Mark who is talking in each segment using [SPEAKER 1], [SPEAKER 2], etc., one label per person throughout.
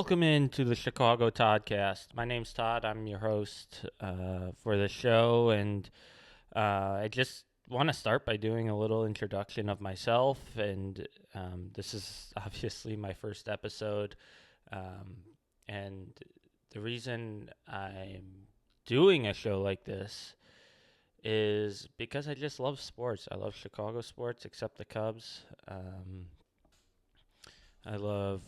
[SPEAKER 1] Welcome into the Chicago Toddcast. My name's Todd. I'm your host for the show, and I just want to start by doing a little introduction of myself. And this is obviously my first episode, um, and the reason I'm doing a show like this is because I just love sports. I love Chicago sports, except the Cubs. I love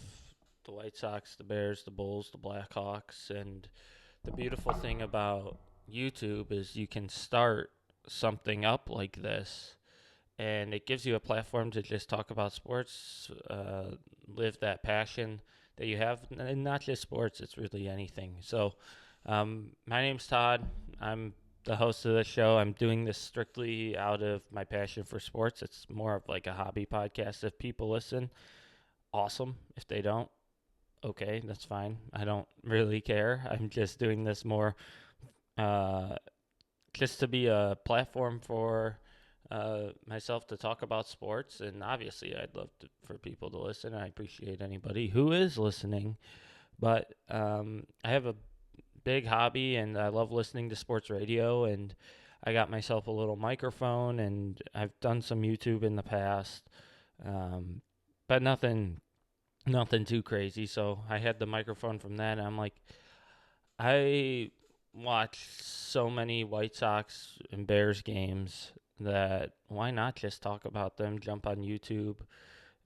[SPEAKER 1] the White Sox, the Bears, the Bulls, the Blackhawks, and the beautiful thing about YouTube is you can start something up like this, and it gives you a platform to just talk about sports, live that passion that you have, and not just sports, it's really anything. So, my name's Todd. I'm the host of the show. I'm doing this strictly out of my passion for sports. It's more of like a hobby podcast. If people listen, awesome. If they don't, okay, that's fine. I don't really care. I'm just doing this more uh, just to be a platform for myself to talk about sports. And obviously, I'd love for people to listen. I appreciate anybody who is listening. But I have a big hobby, and I love listening to sports radio. And I got myself a little microphone, and I've done some YouTube in the past, but nothing too crazy. So I had the microphone from that, and I'm like, I watch so many White Sox and Bears games that why not just talk about them, jump on YouTube,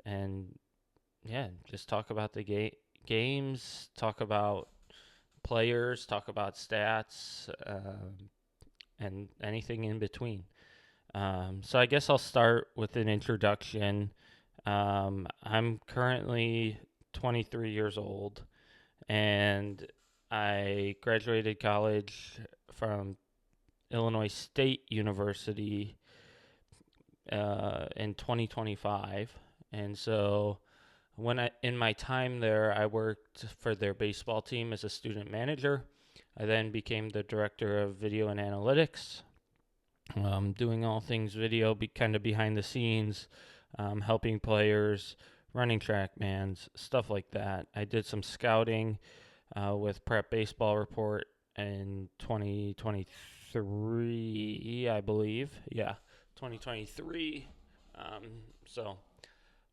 [SPEAKER 1] and yeah, just talk about the games, talk about players, talk about stats, and anything in between. So I guess I'll start with an introduction. I'm currently 23 years old, and I graduated college from Illinois State University in 2025. And so in my time there, I worked for their baseball team as a student manager. I then became the director of video and analytics, doing all things video, kind of behind the scenes, helping players, running track mans, stuff like that. I did some scouting with Prep Baseball Report in 2023, I believe. Yeah, 2023. So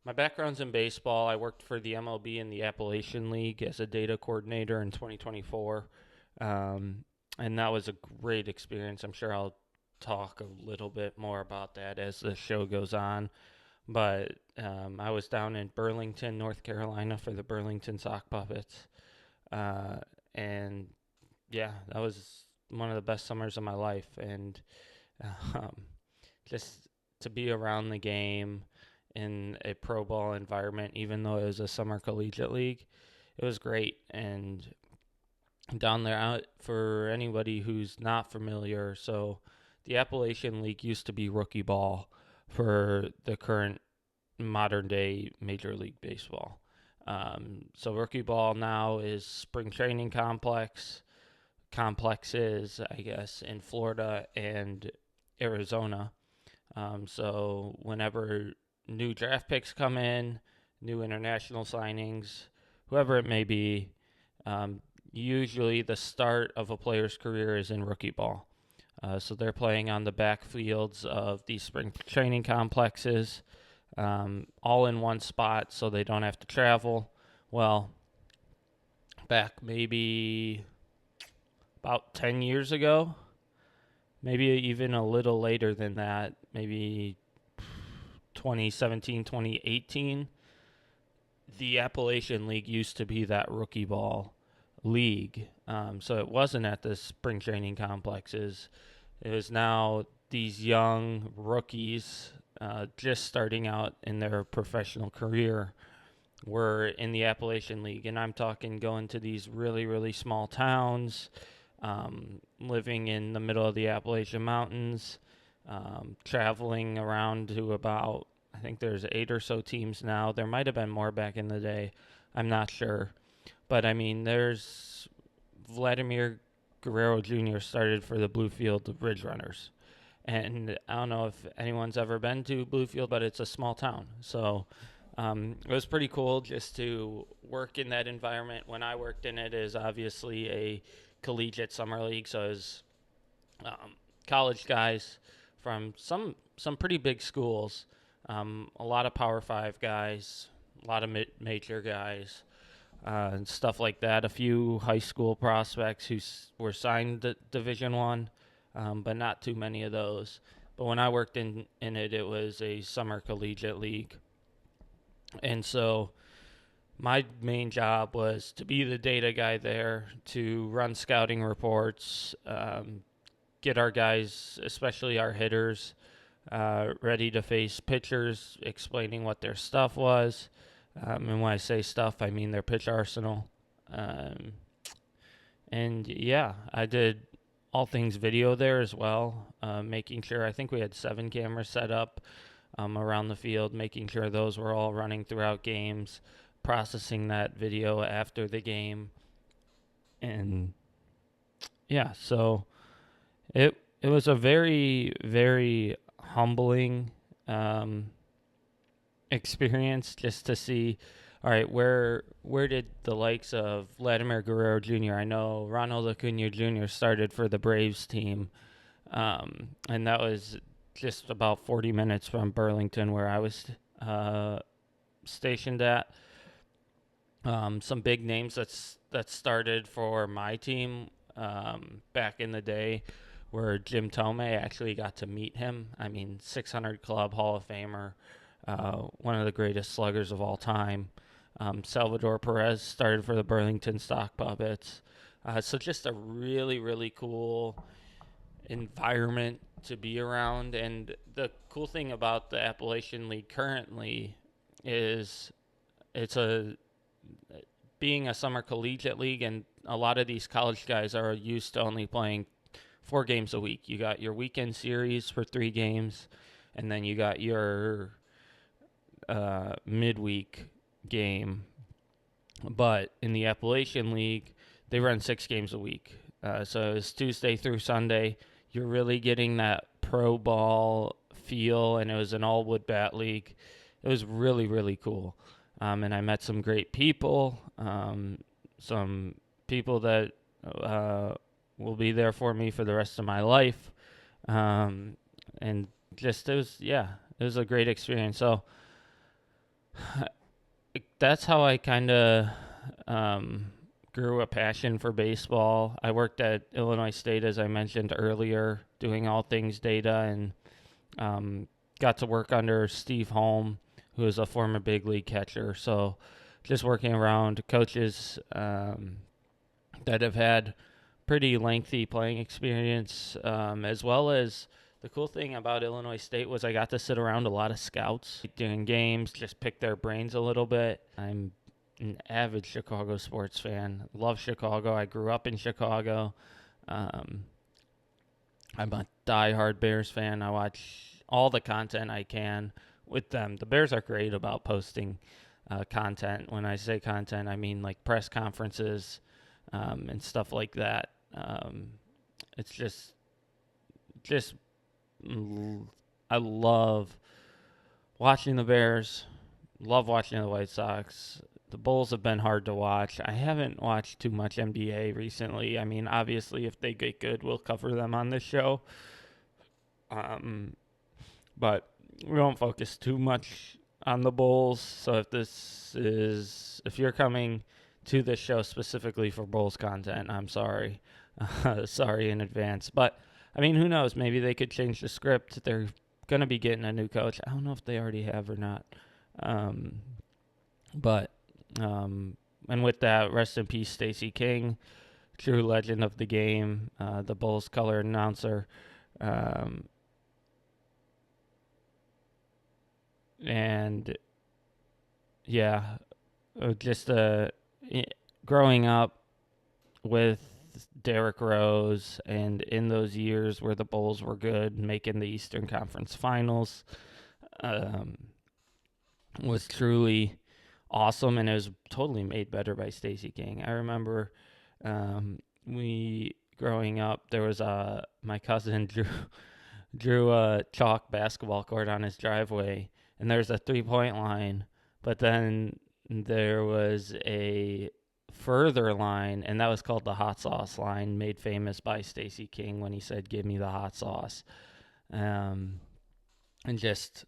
[SPEAKER 1] my background's in baseball. I worked for the MLB and the Appalachian League as a data coordinator in 2024. And that was a great experience. I'm sure I'll talk a little bit more about that as the show goes on. But I was down in Burlington, North Carolina for the Burlington Sock Puppets. And yeah, that was one of the best summers of my life. And um, just to be around the game in a pro ball environment, even though it was a summer collegiate league, it was great. And down there, out for anybody who's not familiar, so the Appalachian League used to be rookie ball for the current modern day Major League Baseball. So rookie ball now is spring training complexes, I guess, in Florida and Arizona. So whenever new draft picks come in, new international signings, whoever it may be, usually the start of a player's career is in rookie ball. So they're playing on the backfields of these spring training complexes, all in one spot so they don't have to travel. Well, back maybe about 10 years ago, maybe even a little later than that, maybe 2017, 2018, the Appalachian League used to be that rookie ball league. So it wasn't at the spring training complexes. It was now these young rookies just starting out in their professional career were in the Appalachian League. And I'm talking going to these really, really small towns, living in the middle of the Appalachian Mountains, traveling around to about, I think there's 8 or so teams now. There might have been more back in the day. I'm not sure. But, I mean, there's Vladimir Guerrero Jr. started for the Bluefield Ridge Runners. And I don't know if anyone's ever been to Bluefield, but it's a small town. So It was pretty cool just to work in that environment. When I worked in it, is obviously a collegiate summer league, so it was um, college guys from some pretty big schools, a lot of Power Five guys, a lot of major guys, and stuff like that. A few high school prospects who were signed to Division One, but not too many of those. But when I worked in it, it was a summer collegiate league, and so my main job was to be the data guy there, to run scouting reports, get our guys, especially our hitters, ready to face pitchers, explaining what their stuff was. And when I say stuff, I mean their pitch arsenal. Um, and yeah, I did all things video there as well, making sure, I think we had 7 cameras set up around the field, making sure those were all running throughout games, processing that video after the game. And yeah, so it was a very, very humbling experience just to see, all right, where did the likes of Vladimir Guerrero Jr., I know Ronald Acuna Jr. started for the Braves team, and that was just about 40 minutes from Burlington where I was stationed at. Some big names that started for my team back in the day were Jim Thome. I actually got to meet him. I mean, 600 Club Hall of Famer, one of the greatest sluggers of all time. Salvador Perez started for the Burlington Stock Puppets. So just a really, really cool environment to be around. And the cool thing about the Appalachian League currently is it's being a summer collegiate league, and a lot of these college guys are used to only playing 4 games a week. You got your weekend series for 3 games, and then you got your midweek game. But in the Appalachian League, they run 6 games a week. So it's Tuesday through Sunday. You're really getting that pro ball feel, and it was an all-wood bat league. It was really, really cool. And I met some great people, some people that will be there for me for the rest of my life. And just, it was a great experience. So that's how I kind of grew a passion for baseball. I worked at Illinois State, as I mentioned earlier, doing all things data, and got to work under Steve Holm, who is a former big league catcher. So just working around coaches that have had pretty lengthy playing experience, as well as the cool thing about Illinois State was I got to sit around a lot of scouts doing games, just pick their brains a little bit. I'm an avid Chicago sports fan. Love Chicago. I grew up in Chicago. I'm a diehard Bears fan. I watch all the content I can with them. The Bears are great about posting content. When I say content, I mean like press conferences and stuff like that. It's just I love watching the Bears, love watching the White Sox. The Bulls have been hard to watch. I haven't watched too much NBA recently. I mean, obviously, if they get good, we'll cover them on this show. But we won't focus too much on the Bulls. So if you're coming to this show specifically for Bulls content, I'm sorry. Sorry in advance. But, I mean, who knows? Maybe they could change the script. They're going to be getting a new coach. I don't know if they already have or not. And with that, rest in peace, Stacey King, true legend of the game, the Bulls color announcer. And yeah, just growing up with Derrick Rose, and in those years where the Bulls were good, making the Eastern Conference Finals, was truly awesome, and it was totally made better by Stacey King. I remember growing up, there was my cousin drew a chalk basketball court on his driveway, and there's a 3-point line, But then there was a further line, and that was called the hot sauce line, made famous by Stacey King when he said, "Give me the hot sauce." Um, and just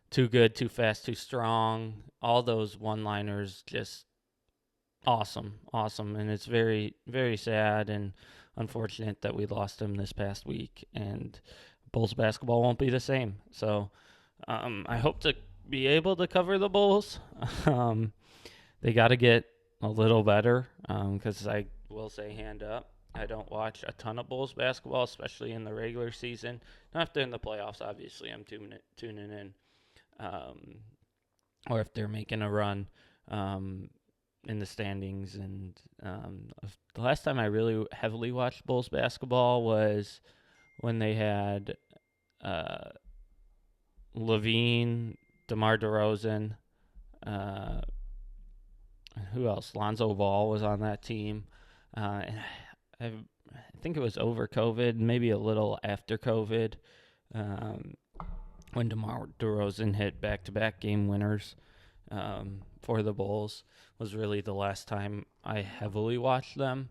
[SPEAKER 1] too good, too fast, too strong. All those one-liners, just awesome, awesome. And it's very, very sad and unfortunate that we lost him this past week. And Bulls basketball won't be the same. So I hope to be able to cover the Bulls. They got to get a little better because I will say, hand up, I don't watch a ton of Bulls basketball, especially in the regular season. Not if they're in the playoffs, obviously, I'm tuning in. Or if they're making a run in the standings. And the last time I really heavily watched Bulls basketball was when they had Levine, DeMar DeRozan, who else? Lonzo Ball was on that team. And I think it was over COVID, maybe a little after COVID, when DeMar DeRozan hit back-to-back game winners for the Bulls. Was really the last time I heavily watched them.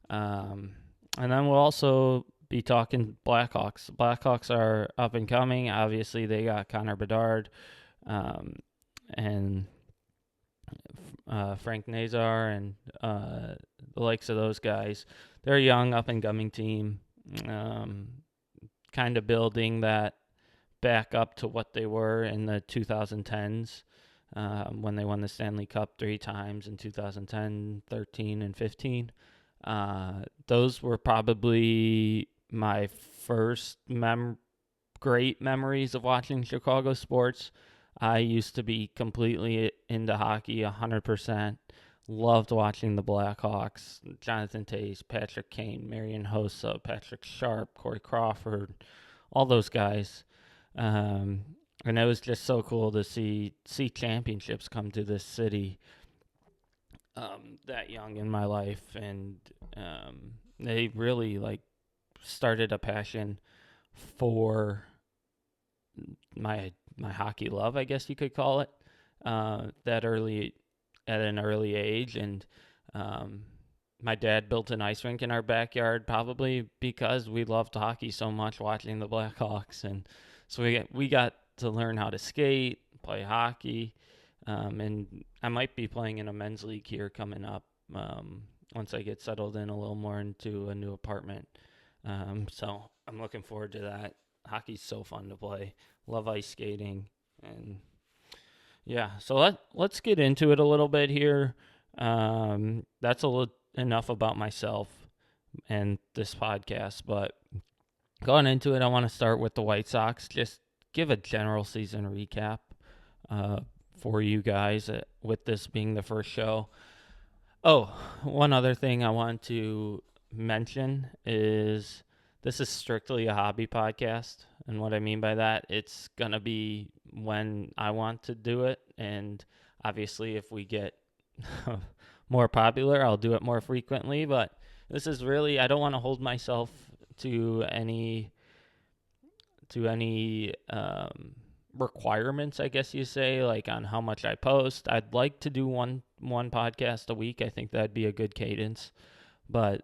[SPEAKER 1] And then we'll also be talking Blackhawks. Blackhawks are up and coming. Obviously, they got Connor Bedard and Frank Nazar and the likes of those guys. They're a young, up and coming team, kind of building that back up to what they were in the 2010s when they won the Stanley Cup 3 times in 2010, 13, and 15. Those were probably my first great memories of watching Chicago sports. I used to be completely into hockey, 100%. Loved watching the Blackhawks, Jonathan Toews, Patrick Kane, Marian Hossa, Patrick Sharp, Corey Crawford, all those guys. And it was just so cool to see championships come to this city that young in my life. And they really started a passion for my hockey love, I guess you could call it, at an early age. And my dad built an ice rink in our backyard, probably because we loved hockey so much, watching the Blackhawks. And so we got to learn how to skate, play hockey, and I might be playing in a men's league here coming up once I get settled in a little more into a new apartment. So I'm looking forward to that. Hockey's so fun to play. Love ice skating. And yeah, so let's get into it a little bit here. That's enough about myself and this podcast, but going into it, I want to start with the White Sox. Just give a general season recap for you guys with this being the first show. Oh, one other thing I want to mention is this is strictly a hobby podcast. And what I mean by that, it's going to be when I want to do it. And obviously, if we get more popular, I'll do it more frequently. But this is really, I don't want to hold myself to any requirements, I guess you say, like on how much I post. I'd like to do one podcast a week. I think that'd be a good cadence. But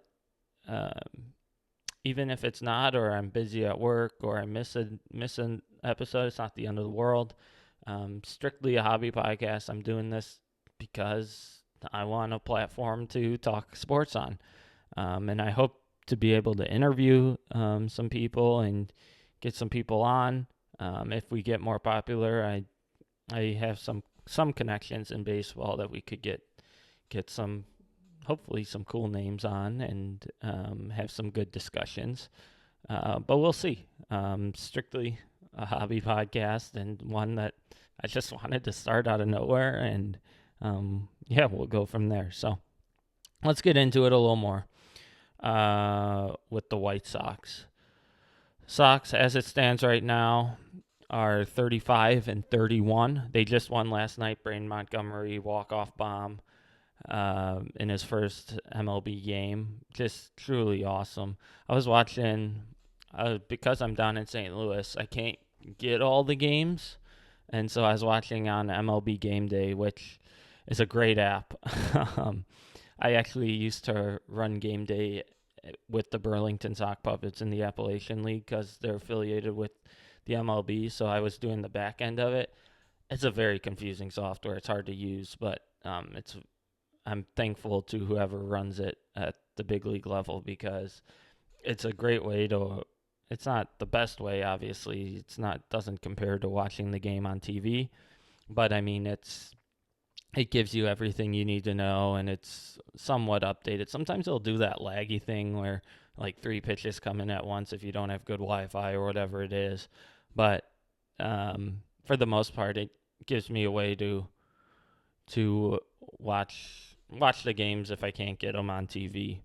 [SPEAKER 1] even if it's not, or I'm busy at work, or I miss an episode, it's not the end of the world. Strictly a hobby podcast. I'm doing this because I want a platform to talk sports on. And I hope to be able to interview some people and get some people on. If we get more popular, I have some connections in baseball that we could get some, hopefully some cool names on, and have some good discussions. But we'll see. Strictly a hobby podcast, and one that I just wanted to start out of nowhere, and we'll go from there. So let's get into it a little more with the White Sox. Sox, as it stands right now, are 35-31. They just won last night. Brain Montgomery walk-off bomb in his first MLB game. Just truly awesome. I was watching, because I'm down in St. Louis, I can't get all the games And so I was watching on MLB Game Day, which is a great app. um, I actually used to run Game Day with the Burlington Sock Puppets in the Appalachian League because they're affiliated with the MLB. So I was doing the back end of it. It's a very confusing software. It's hard to use, but I'm thankful to whoever runs it at the big league level because it's a great way to. It's not the best way, obviously. It's not doesn't compare to watching the game on TV, but I mean it gives you everything you need to know, and it's somewhat updated. Sometimes it'll do that laggy thing where like three pitches come in at once if you don't have good Wi-Fi or whatever it is, but for the most part, it gives me a way to watch the games if I can't get them on TV.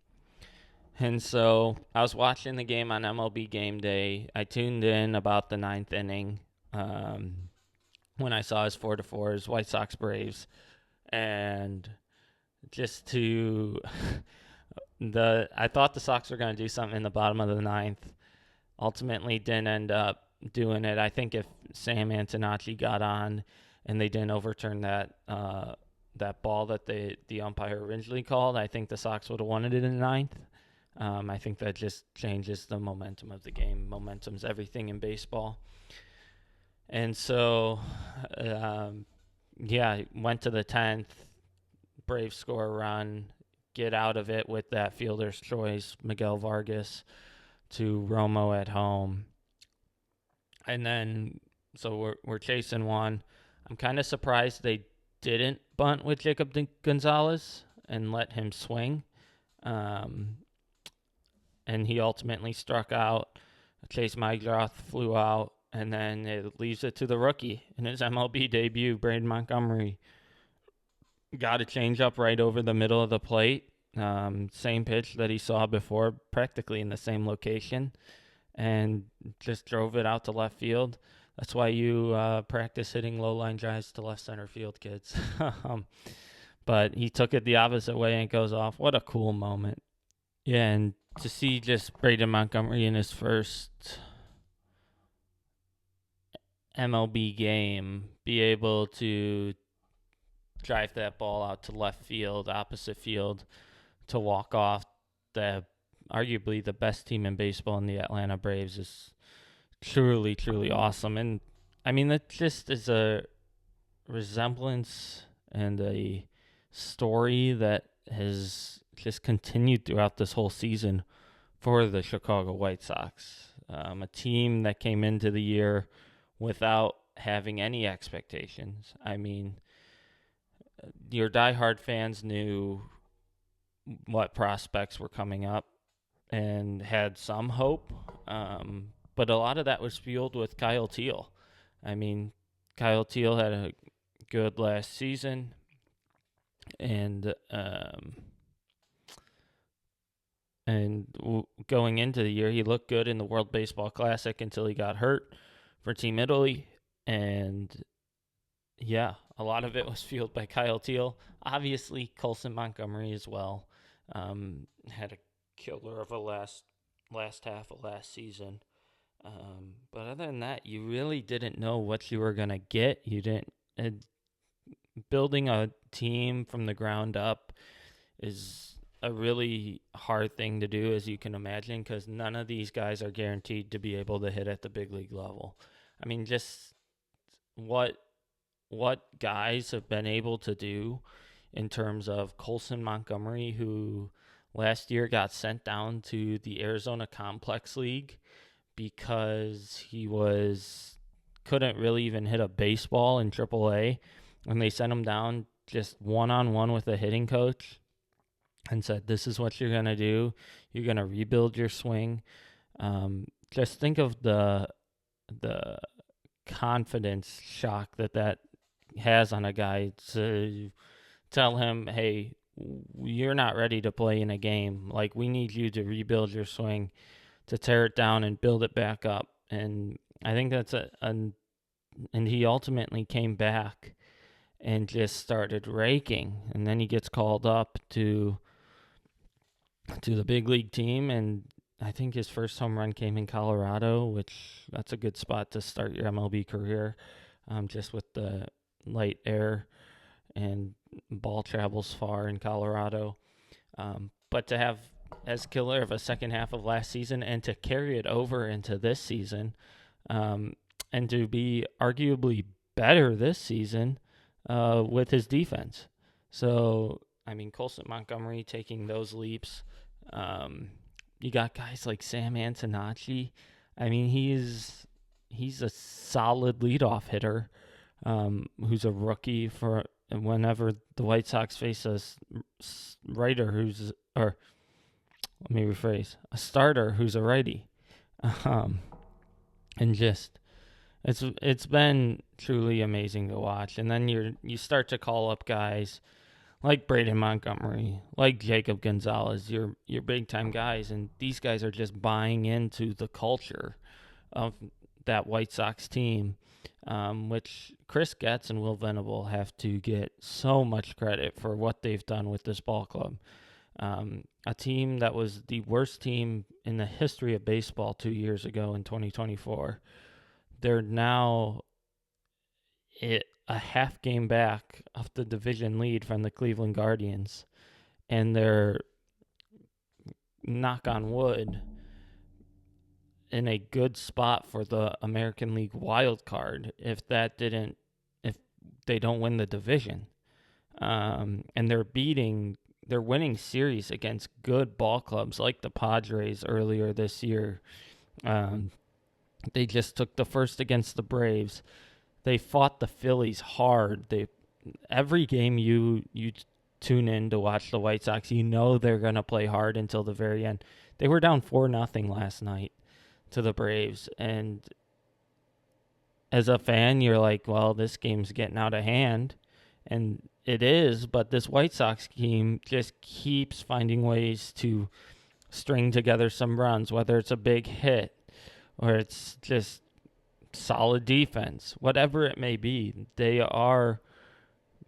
[SPEAKER 1] And so I was watching the game on MLB Game Day. I tuned in about the ninth inning when I saw his 4-4, his White Sox Braves, and just to I thought the Sox were going to do something in the bottom of the ninth. Ultimately, didn't end up doing it. I think if Sam Antonacci got on and they didn't overturn that ball that the umpire originally called, I think the Sox would have won it in the ninth. I think that just changes the momentum of the game. Momentum's everything in baseball. And so, went to the 10th. Braves score a run, get out of it with that fielder's choice, Miguel Vargas, to Romo at home. And then, so we're chasing one. I'm kind of surprised they didn't bunt with Jacob Gonzalez and let him swing. And he ultimately struck out. Chase Magrath flew out, and then it leaves it to the rookie in his MLB debut, Braden Montgomery. Got a changeup right over the middle of the plate. Same pitch that he saw before, practically in the same location, and just drove it out to left field. That's why you practice hitting low line drives to left center field, kids. But he took it the opposite way and it goes off. What a cool moment. Yeah, and to see just Braden Montgomery in his first MLB game be able to drive that ball out to left field, opposite field, to walk off the arguably the best team in baseball in the Atlanta Braves is truly, truly awesome. And I mean, that just is a resemblance and a story that has just continued throughout this whole season for the Chicago White Sox. A team that came into the year without having any expectations. I mean, your diehard fans knew what prospects were coming up and had some hope, but a lot of that was fueled with Kyle Teel. I mean, Kyle Teel had a good last season, and going into the year, he looked good in the World Baseball Classic until he got hurt for Team Italy, and yeah, a lot of it was fueled by Kyle Teel. Obviously, Colson Montgomery as well. Had a killer of a last half of last season. But other than that, you really didn't know what you were gonna get. You didn't. Building a team from the ground up is a really hard thing to do, as you can imagine, because none of these guys are guaranteed to be able to hit at the big league level. I mean, just what guys have been able to do in terms of Colson Montgomery, who last year got sent down to the Arizona Complex League because he couldn't really even hit a baseball in AAA, and they sent him down just one-on-one with a hitting coach and said, this is what you're going to do. You're going to rebuild your swing. Just think of the confidence shock that has on a guy to tell him, hey, you're not ready to play in a game. Like, we need you to rebuild your swing, to tear it down and build it back up. And I think that's and he ultimately came back and just started raking. And then he gets called up to the big league team, and I think his first home run came in Colorado, which that's a good spot to start your MLB career. just with the light air and ball travels far in Colorado. But to have as killer of a second half of last season and to carry it over into this season, um, and to be arguably better this season with his defense. So, I mean, Colson Montgomery taking those leaps. Um, you got guys like Sam Antonacci. I mean, he's a solid leadoff hitter who's a rookie for whenever the White Sox face a a starter who's a righty. Um, and just it's been truly amazing to watch. And then you start to call up guys like Braden Montgomery, like Jacob Gonzalez, your big time guys, and these guys are just buying into the culture of that White Sox team, which Chris Getz and Will Venable have to get so much credit for what they've done with this ball club. A team that was the worst team in the history of baseball 2 years ago in 2024. They're now a half game back of the division lead from the Cleveland Guardians, and they're, knock on wood, in a good spot for the American League wild card if they don't win the division. And they're winning series against good ball clubs like the Padres earlier this year. They just took the first against the Braves. They fought the Phillies hard. Every game you tune in to watch the White Sox, you know they're going to play hard until the very end. They were down 4-0 last night to the Braves, and as a fan, you're like, well, this game's getting out of hand, and it is, but this White Sox team just keeps finding ways to string together some runs, whether it's a big hit or it's just solid defense, whatever it may be. They are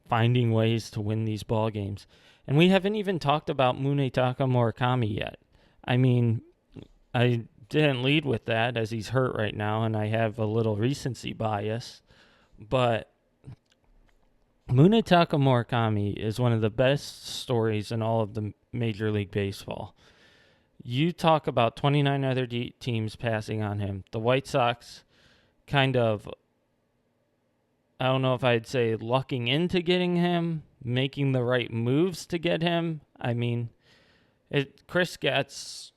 [SPEAKER 1] finding ways to win these ball games. And we haven't even talked about Munetaka Murakami yet. I mean, I didn't lead with that as he's hurt right now, and I have a little recency bias, but Munetaka Murakami is one of the best stories in all of the Major League Baseball. You talk about 29 other teams passing on him. The White Sox kind of, I don't know if I'd say lucking into getting him, making the right moves to get him. I mean, Chris Getz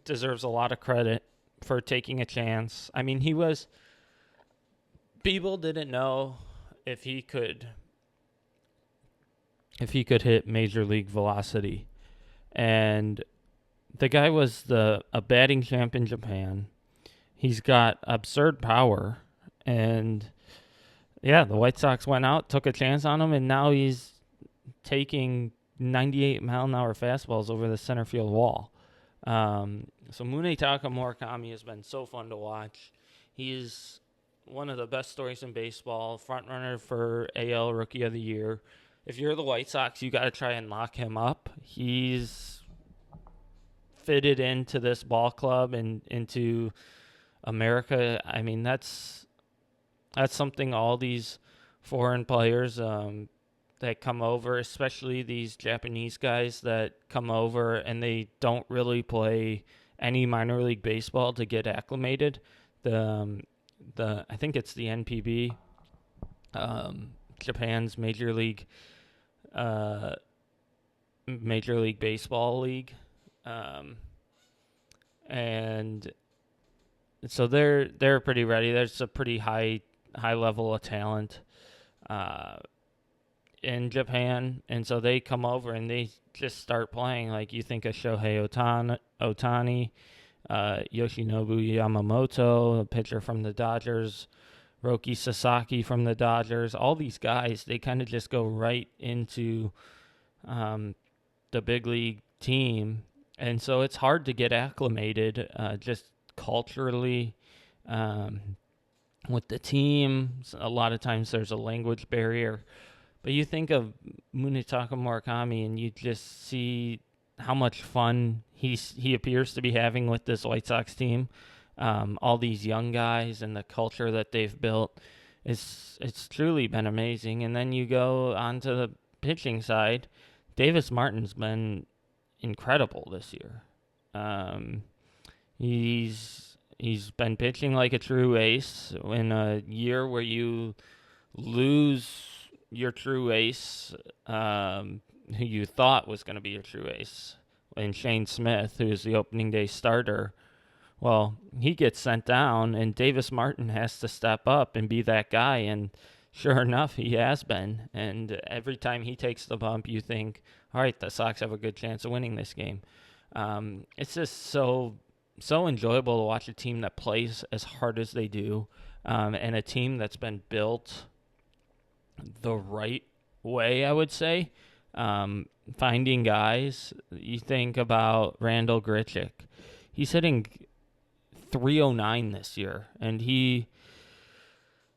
[SPEAKER 1] deserves a lot of credit for taking a chance. I mean, people didn't know if he could hit major league velocity. And the guy was a batting champ in Japan. He's got absurd power. And yeah, the White Sox went out, took a chance on him, and now he's taking 98-mile-an-hour fastballs over the center field wall. So Munetaka Murakami has been so fun to watch. He's one of the best stories in baseball, front runner for AL Rookie of the Year. If you're the White Sox, you got to try and lock him up. He's fitted into this ball club and into America. I mean, that's something all these foreign players that come over, especially these Japanese guys that come over and they don't really play any minor league baseball to get acclimated. I think it's the NPB, Japan's Major League Baseball League, and so they're pretty ready. There's a pretty high level of talent in Japan, and so they come over and they just start playing. Like you think of Shohei Ohtani, Yoshinobu Yamamoto, a pitcher from the Dodgers, Roki Sasaki from the Dodgers. All these guys, they kind of just go right into the big league team, and so it's hard to get acclimated just culturally with the team. A lot of times there's a language barrier. But you think of Munetaka Murakami and you just see how much fun he appears to be having with this White Sox team. All these young guys and the culture that they've built. It's truly been amazing. And then you go onto the pitching side. Davis Martin's been incredible this year. Um, he's been pitching like a true ace in a year where you lose your true ace, who you thought was going to be your true ace, and Shane Smith, who's the opening day starter. Well, he gets sent down, and Davis Martin has to step up and be that guy. And sure enough, he has been. And every time he takes the bump, you think, all right, the Sox have a good chance of winning this game. It's just so enjoyable to watch a team that plays as hard as they do, and a team that's been built the right way, I would say. Finding guys, you think about Randall Grichuk. He's hitting 309 this year, and he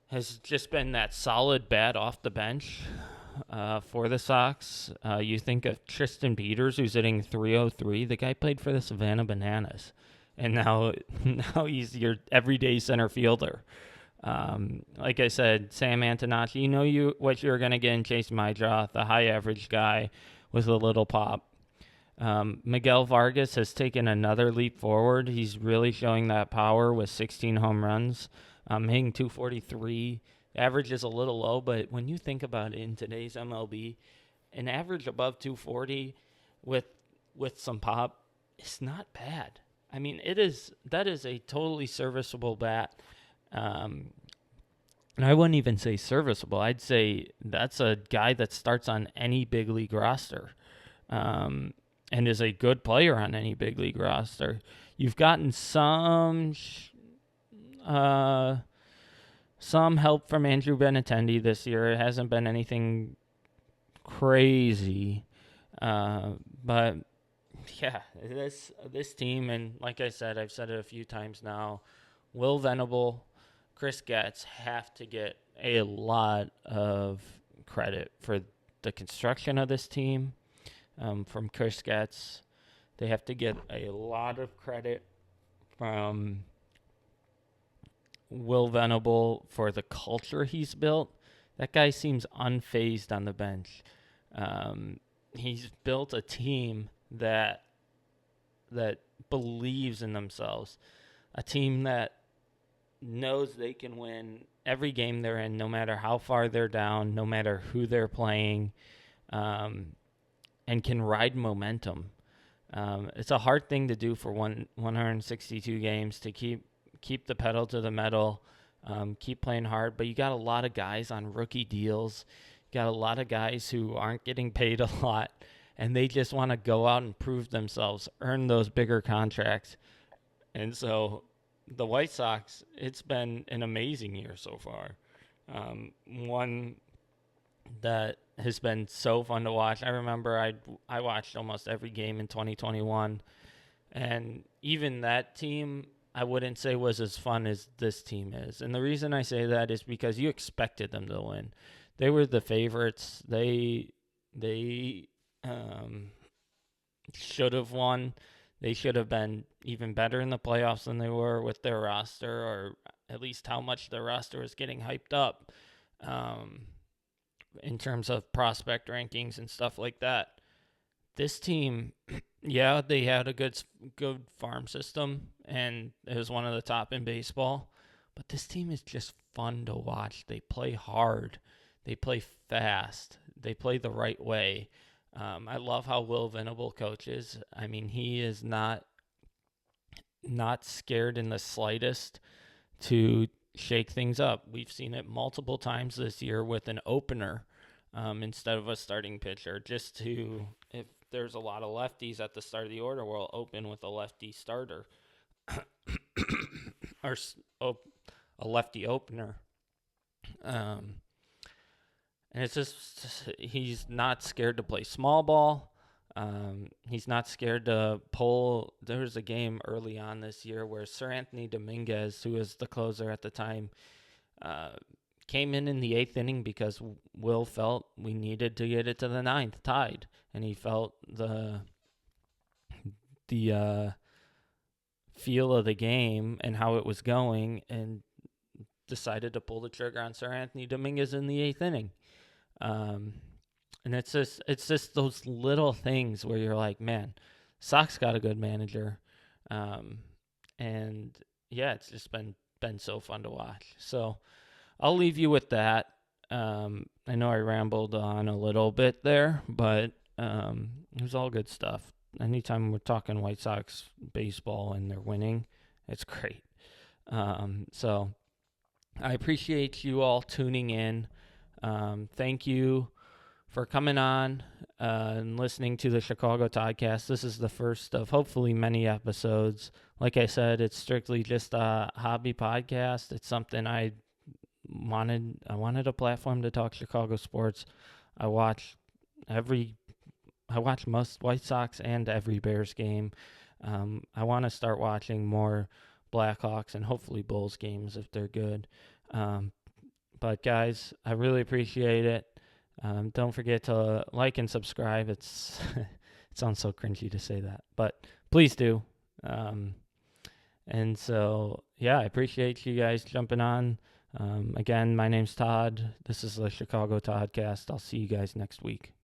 [SPEAKER 1] has just been that solid bat off the bench for the Sox. You think of Tristan Peters, who's hitting 303. The guy played for the Savannah Bananas, and now he's your everyday center fielder. Like I said, Sam Antonacci, you know what you're going to get in Chase Mydroth, the high average guy with a little pop. Miguel Vargas has taken another leap forward. He's really showing that power with 16 home runs, hitting 243. Average is a little low, but when you think about it in today's MLB, an average above 240 with some pop is not bad. I mean, that is a totally serviceable bat. And I wouldn't even say serviceable. I'd say that's a guy that starts on any big league roster, and is a good player on any big league roster. You've gotten some help from Andrew Benintendi this year. It hasn't been anything crazy, but yeah, this team, and like I said, I've said it a few times now, Will Venable, Chris Getz have to get a lot of credit for the construction of this team. From Chris Getz, they have to get a lot of credit from Will Venable for the culture he's built. That guy seems unfazed on the bench. He's built a team that believes in themselves, a team that knows they can win every game they're in, no matter how far they're down, no matter who they're playing, and can ride momentum. It's a hard thing to do for 162 games, to keep the pedal to the metal, keep playing hard. But you got a lot of guys on rookie deals. You got a lot of guys who aren't getting paid a lot, and they just want to go out and prove themselves, earn those bigger contracts. And so the White Sox, it's been an amazing year so far. One that has been so fun to watch. I remember I watched almost every game in 2021, and even that team I wouldn't say was as fun as this team is. And the reason I say that is because you expected them to win. They were the favorites. They should have won. They should have been even better in the playoffs than they were with their roster, or at least how much their roster was getting hyped up in terms of prospect rankings and stuff like that. This team, yeah, they had a good farm system, and it was one of the top in baseball. But this team is just fun to watch. They play hard. They play fast. They play the right way. I love how Will Venable coaches. I mean, he is not scared in the slightest to shake things up. We've seen it multiple times this year with an opener instead of a starting pitcher, just to, if there's a lot of lefties at the start of the order, we'll open with a lefty starter or a lefty opener. And it's just, he's not scared to play small ball. He's not scared to pull. There was a game early on this year where Sir Anthony Dominguez, who was the closer at the time, came in the 8th inning because Will felt we needed to get it to the 9th, tied. And he felt the feel of the game and how it was going, and decided to pull the trigger on Sir Anthony Dominguez in the 8th inning. And it's just those little things where you're like, man, Sox got a good manager. And yeah, it's just been so fun to watch. So I'll leave you with that. I know I rambled on a little bit there, but it was all good stuff. Anytime we're talking White Sox baseball and they're winning, it's great. So I appreciate you all tuning in. Thank you for coming on and listening to the Chicago Toddcast. This is the first of hopefully many episodes. Like I said, it's strictly just a hobby podcast. It's something I wanted a platform to talk Chicago sports. I watch most White Sox and every Bears game. I want to start watching more Blackhawks and hopefully Bulls games if they're good. But guys, I really appreciate it. Don't forget to like and subscribe. It sounds so cringy to say that, but please do. And so, yeah, I appreciate you guys jumping on. Again, my name's Todd. This is the Chicago Toddcast. I'll see you guys next week.